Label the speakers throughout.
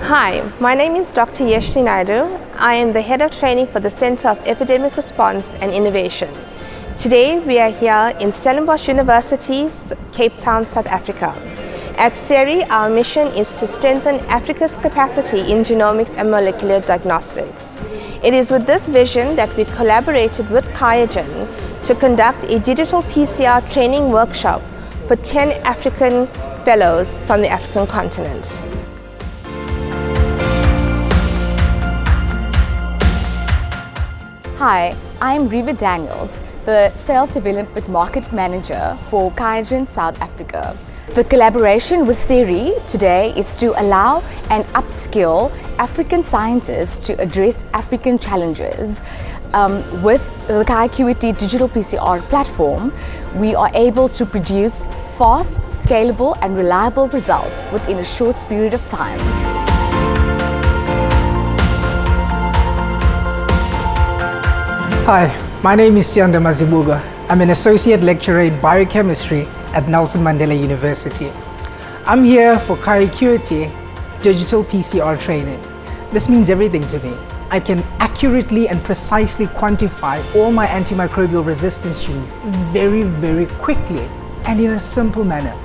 Speaker 1: Hi, my name is Dr. Yeshni Naidu. I am the Head of Training for the Center of Epidemic Response and Innovation. Today we are here in Stellenbosch University, Cape Town, South Africa. At CERI, our mission is to strengthen Africa's capacity in genomics and molecular diagnostics. It is with this vision that we collaborated with QIAGEN to conduct a digital PCR training workshop for 10 African fellows from the African continent.
Speaker 2: Hi, I'm Reva Daniels, the Sales Development Market Manager for QIAGEN South Africa. The collaboration with CERI today is to allow and upskill African scientists to address African challenges. With the QIAcuity Digital PCR platform, we are able to produce fast, scalable and reliable results within a short period of time.
Speaker 3: Hi, my name is Sandra Mazibuga. I'm an Associate Lecturer in Biochemistry at Nelson Mandela University. I'm here for QIAcuity Digital PCR training. This means everything to me. I can accurately and precisely quantify all my antimicrobial resistance genes very quickly and in a simple manner.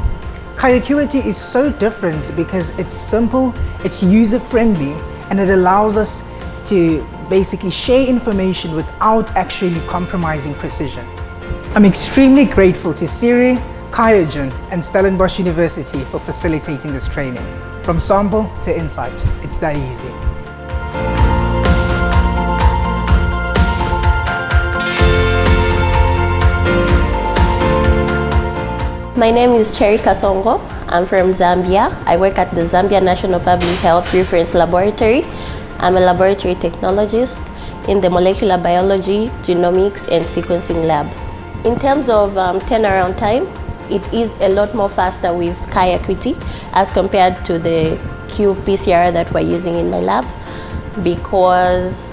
Speaker 3: QIAcuity is so different because it's simple, it's user-friendly, and it allows us to basically share information without actually compromising precision. I'm extremely grateful to CERI, QIAGEN and Stellenbosch University for facilitating this training. From sample to insight, it's that easy.
Speaker 4: My name is Kasongo. I'm from Zambia. I work at the Zambia National Public Health Reference Laboratory. I'm a laboratory technologist in the molecular biology, genomics, and sequencing lab. In terms of turnaround time, it is a lot more faster with QIAcuity as compared to the qPCR that we're using in my lab, because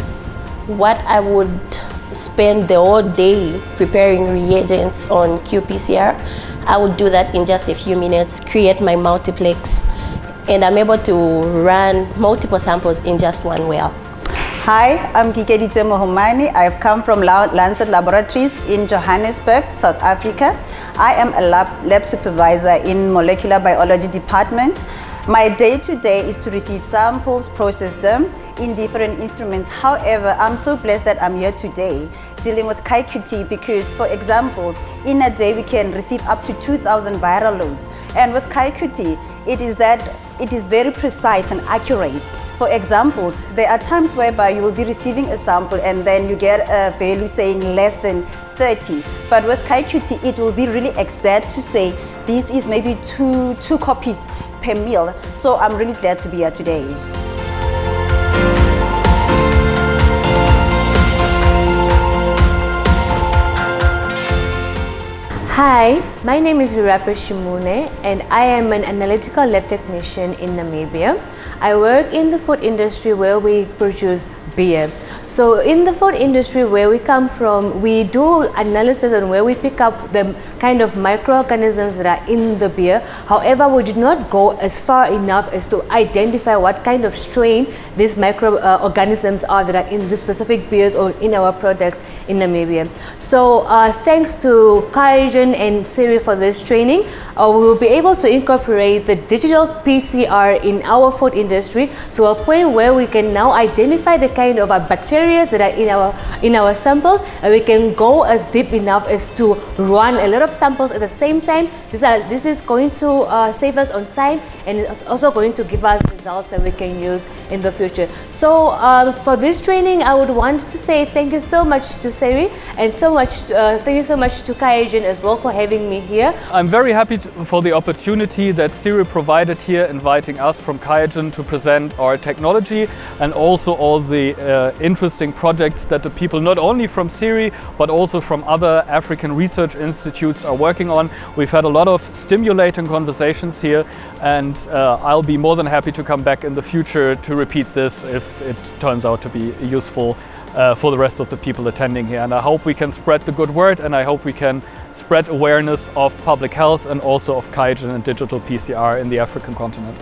Speaker 4: what I would spend the whole day preparing reagents on qPCR, I would do that in just a few minutes, create my multiplex, and I'm able to run multiple samples in just one well.
Speaker 5: Hi, I'm Kik Moani. I've come from Lancet Laboratories in Johannesburg, South Africa. I am a lab supervisor in molecular biology department. My day-to-day is to receive samples, process them in different instruments. However, I'm so blessed that I'm here today dealing with QIAcuity because, for example, in a day we can receive up to 2,000 viral loads. And with QIAcuity, it is very precise and accurate. For examples, there are times whereby you will be receiving a sample and then you get a value saying less than 30. But with QIAcuity, it will be really exact to say this is maybe two copies per mil. So I'm really glad to be here today.
Speaker 6: Hi, my name is Shimun and I am an analytical lab technician in Namibia. I work in the food industry where we produce beer. So in the food industry where we come from, we do analysis on where we pick up the kind of microorganisms that are in the beer. However, we did not go as far enough as to identify what kind of strain these microorganisms are that are in the specific beers or in our products in Namibia. So thanks to QIAGEN and CERI for this training, we will be able to incorporate the digital PCR in our food industry to a point where we can now identify the kind of bacteria that are in our samples, and we can go as deep enough as to run a lot of samples at the same time. This is going to save us on time, and it's also going to give us results that we can use in the future. So for this training, I would want to say thank you so much to CERI and thank you so much to QIAGEN as well for having me here.
Speaker 7: I'm very happy for the opportunity that CERI provided here, inviting us from QIAGEN to present our technology and also all the interesting projects that the people not only from CERI but also from other African research institutes are working on. We've had a lot of stimulating conversations here, and I'll be more than happy to come back in the future to repeat this if it turns out to be useful for the rest of the people attending here. And I hope we can spread the good word, and I hope we can spread awareness of public health and also of QIAGEN and digital PCR in the African continent.